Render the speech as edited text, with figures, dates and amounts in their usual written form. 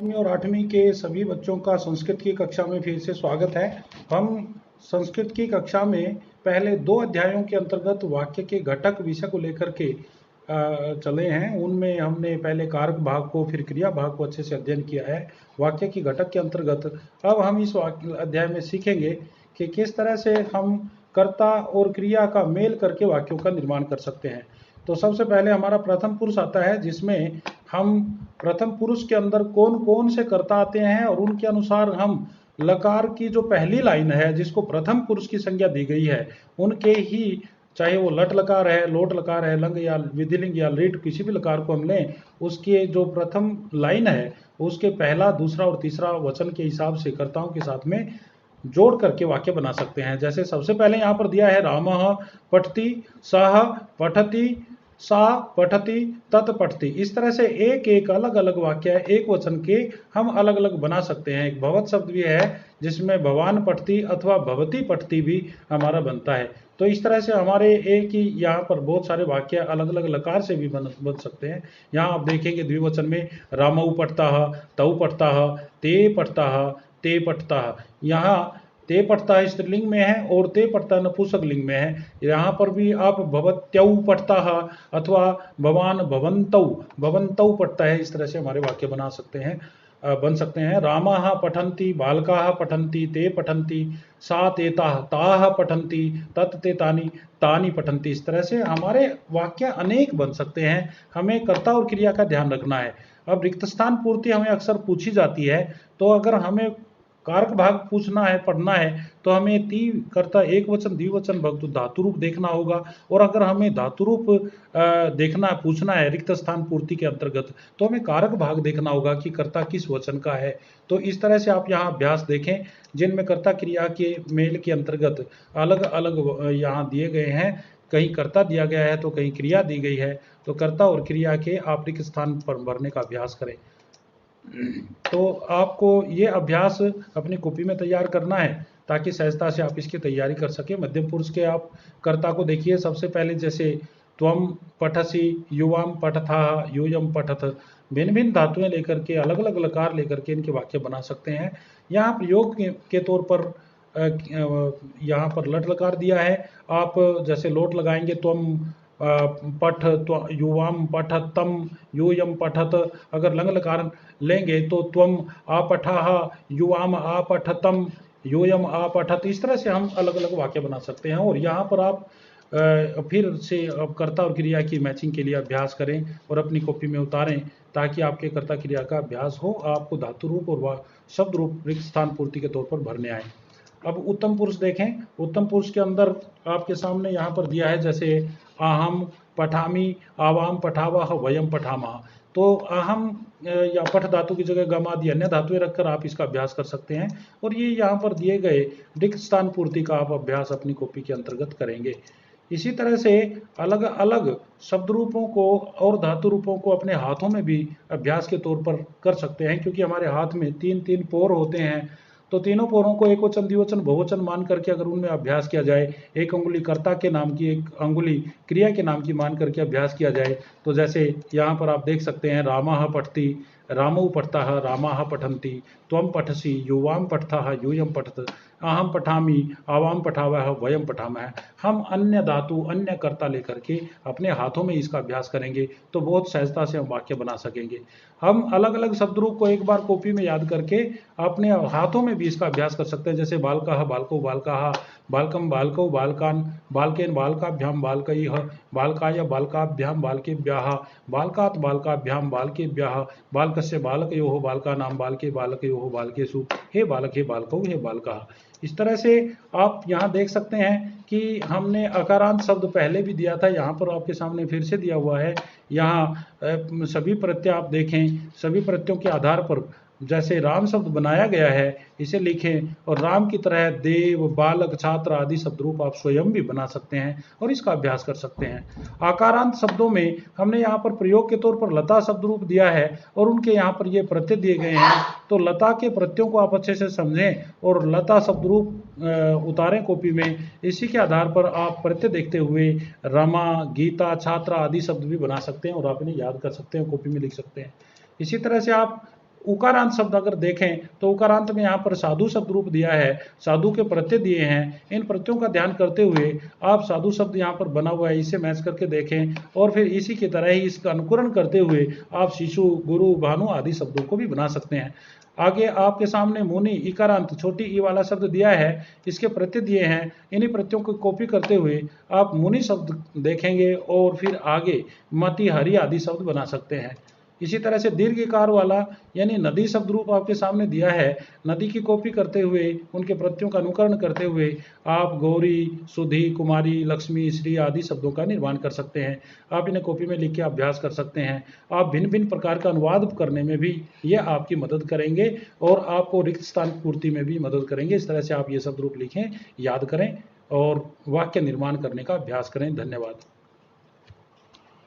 7वीं और 8वीं के सभी बच्चों का संस्कृत की कक्षा में फिर से स्वागत है। हम संस्कृत की कक्षा में पहले 2 अध्यायों के अंतर्गत वाक्य के घटक विषय को लेकर के चले हैं। उनमें हमने पहले कारक भाग को फिर क्रिया भाग को अच्छे से अध्ययन किया है। वाक्य की घटक के अंतर्गत अब हम इस अध्याय में सीखेंगे कि किस तरह से हम कर्ता और क्रिया का मेल करके वाक्यों का निर्माण कर सकते हैं। तो सबसे पहले हमारा प्रथम पुरुष आता है, जिसमें हम प्रथम पुरुष के अंदर कौन कौन से कर्ता आते हैं और उनके अनुसार हम लकार की जो पहली लाइन है जिसको प्रथम पुरुष की संज्ञा दी गई है उनके ही, चाहे वो लट लकार है, लोट लकार है, लंग या विधिलिंग या लीट, किसी भी लकार को हम लें, उसके जो प्रथम लाइन है उसके पहला, दूसरा और तीसरा वचन के हिसाब से कर्ताओं के साथ में जोड़ करके वाक्य बना सकते हैं। जैसे सबसे पहले यहाँ पर दिया है रामः पठति, सः पठति, सा पठति, तत् पठति। इस तरह से एक एक अलग अलग वाक्य एक वचन के हम अलग अलग बना सकते हैं। एक भवत शब्द भी है जिसमें भवान पठति अथवा भवती पठति भी हमारा बनता है। तो इस तरह से हमारे एक ही यहाँ पर बहुत सारे वाक्य अलग अलग लकार से भी बन सकते हैं। यहाँ आप देखेंगे द्विवचन में रामौ पठतः, तौ पठतः, ते पठतः, ते पठतः। यहाँ ते पठता स्त्रीलिंग में है और ते पठता नपुंसक लिंग में है। यहाँ पर भी आप भवत्यौ पठता अथवा भवान भवन्तौ, भवन्तौ पठता है। इस तरह से हमारे वाक्य बन सकते हैं। रामाः पठन्ति, बालकाः पठन्ति, ते पठन्ति, सा तेताः, ताः पठन्ति, तत् ते तानि, तानि पठन्ति। इस तरह से हमारे वाक्य अनेक बन सकते हैं। हमें कर्ता और क्रिया का ध्यान रखना है। अब रिक्त स्थान पूर्ति हमें अक्सर पूछी जाती है, तो अगर हमें कारक भाग पूछना है, पढ़ना है, तो हमें कर्ता एक वचन, द्विवचन, भक्तु धातु रूप देखना होगा। और अगर हमें धातु रूप पूछना है रिक्त स्थान पूर्ति के अंतर्गत, तो हमें कारक भाग देखना होगा कि कर्ता किस वचन का है। तो इस तरह से आप यहाँ अभ्यास देखें जिनमें कर्ता क्रिया के मेल के अंतर्गत अलग अलग यहाँ दिए गए हैं। कहीं कर्ता दिया गया है तो कहीं क्रिया दी गई है। तो कर्ता और क्रिया के आप रिक्त स्थान पर भरने का अभ्यास करें। तो आपको ये अभ्यास अपनी कॉपी में तैयार करना है ताकि सहजता से आप इसकी तैयारी कर सकें। मध्यम पुरुष के आप कर्ता को देखिए। सबसे पहले जैसे त्वम पठसि, युवाम पठथाः, यूयम पठथ, भिन्न भिन्न धातुएं लेकर के, अलग अलग लकार लेकर के इनके वाक्य बना सकते हैं। यहाँ प्रयोग के तौर पर यहाँ पर लट लकार दिया है। आप जैसे लोट लगाएंगे त्वम पठ, युवाम पठतम, यूयम पठत। अगर लंग लकार लेंगे तो त्वम आपठाः, युवाम आपठतम, यूयम आपठत। इस तरह से हम अलग अलग वाक्य बना सकते हैं। और यहाँ पर आप फिर से कर्ता और क्रिया की मैचिंग के लिए अभ्यास करें और अपनी कॉपी में उतारें ताकि आपके कर्ता क्रिया का अभ्यास हो, आपको धातु रूप और शब्द रूप रिक्त स्थान पूर्ति के तौर पर भरने आए। अब उत्तम पुरुष देखें। उत्तम पुरुष के अंदर आपके सामने यहाँ पर दिया है जैसे अहम पठामि, आवाम पठावः, वयम पठामः। तो अहम या पठ धातु की जगह गम आदि अन्य धातुएं रखकर आप इसका अभ्यास कर सकते हैं। और ये यहाँ पर दिए गए रिक्त स्थान पूर्ति का आप अभ्यास अपनी कॉपी के अंतर्गत करेंगे। इसी तरह से अलग अलग शब्द रूपों को और धातु रूपों को अपने हाथों में भी अभ्यास के तौर पर कर सकते हैं, क्योंकि हमारे हाथ में 3 पोर होते हैं। तो तीनों पोरों को एक वचन, द्विवचन, बहुवचन मान करके अगर उनमें अभ्यास किया जाए, एक अंगुली कर्ता के नाम की, एक अंगुली क्रिया के नाम की मान करके अभ्यास किया जाए, तो जैसे यहाँ पर आप देख सकते हैं रामः पठति, रामौ पठतः, रामाः पठन्ति, त्वम पठसि, युवाम पठतः, यूयम पठत, अहम पठामि, आवाम पठावः, वयम पठामः। हम अन्य धातु, अन्य कर्ता लेकर के अपने हाथों में इसका अभ्यास करेंगे तो बहुत सहजता से हम वाक्य बना सकेंगे। हम अलग अलग शब्द रूप को एक बार कॉपी में याद करके अपने हाथों में भी इसका अभ्यास कर सकते हैं। जैसे बालकः, बालकौ, बालकाः, बालकं, बालकौ, बालकान्, बालकेन, बालकाभ्याम, बालकैः, बालकाय, बालकाभ्यां, बालकेभ्यः, बालकात्, बालकाभ्यां, बालकेभ्यः, बालकस्य, बालकयोः, बालकानां, बालके, बालकयोः, बालकेषु, हे बालक, हे बालकौ, हे बालकाः। इस तरह से आप यहाँ देख सकते हैं कि हमने अकारांत शब्द पहले भी दिया था, यहाँ पर आपके सामने फिर से दिया हुआ है। यहाँ सभी प्रत्यय आप देखें, सभी प्रत्ययों के आधार पर जैसे राम शब्द बनाया गया है इसे लिखें। और राम की तरह देव, बालक, छात्र आदि शब्द रूप आप स्वयं भी बना सकते हैं और इसका अभ्यास कर सकते हैं। आकारांत शब्दों में हमने यहाँ पर प्रयोग के तौर पर लता शब्द रूप दिया है और उनके यहाँ पर ये प्रत्यय दिए गए हैं। तो लता के प्रत्ययों को आप अच्छे से समझें और लता शब्द रूप उतारें कॉपी में। इसी के आधार पर आप प्रत्यय देखते हुए रमा, गीता, छात्रा आदि शब्द भी बना सकते हैं और आप इन्हें याद कर सकते हैं, कॉपी में लिख सकते हैं। इसी तरह से आप उकारांत शब्द अगर देखें तो उकारांत में यहाँ पर साधु शब्द रूप दिया है, साधु के प्रत्यय दिए हैं। इन प्रत्ययों का ध्यान करते हुए आप साधु शब्द यहाँ पर बना हुआ है, इसे मैच करके देखें और फिर इसी की तरह ही इसका अनुकरण करते हुए आप शिशु, गुरु, भानु आदि शब्दों को भी बना सकते हैं। आगे आपके सामने मुनि इकारांत छोटी ई वाला शब्द दिया है, इसके प्रत्यय दिए हैं। इन्हीं प्रत्ययों को कॉपी करते हुए आप मुनि शब्द देखेंगे और फिर आगे मति, हरि आदि शब्द बना सकते हैं। इसी तरह से दीर्घ इकार वाला यानी नदी शब्द रूप आपके सामने दिया है, नदी की कॉपी करते हुए उनके प्रत्ययों का अनुकरण करते हुए आप गौरी, सुधी, कुमारी, लक्ष्मी, श्री आदि शब्दों का निर्माण कर सकते हैं। आप इन्हें कॉपी में लिख के अभ्यास कर सकते हैं। आप भिन्न भिन्न प्रकार का अनुवाद करने में भी ये आपकी मदद करेंगे और आपको रिक्त स्थान की पूर्ति में भी मदद करेंगे। इस तरह से आप ये शब्द रूप लिखें, याद करें और वाक्य निर्माण करने का अभ्यास करें। धन्यवाद।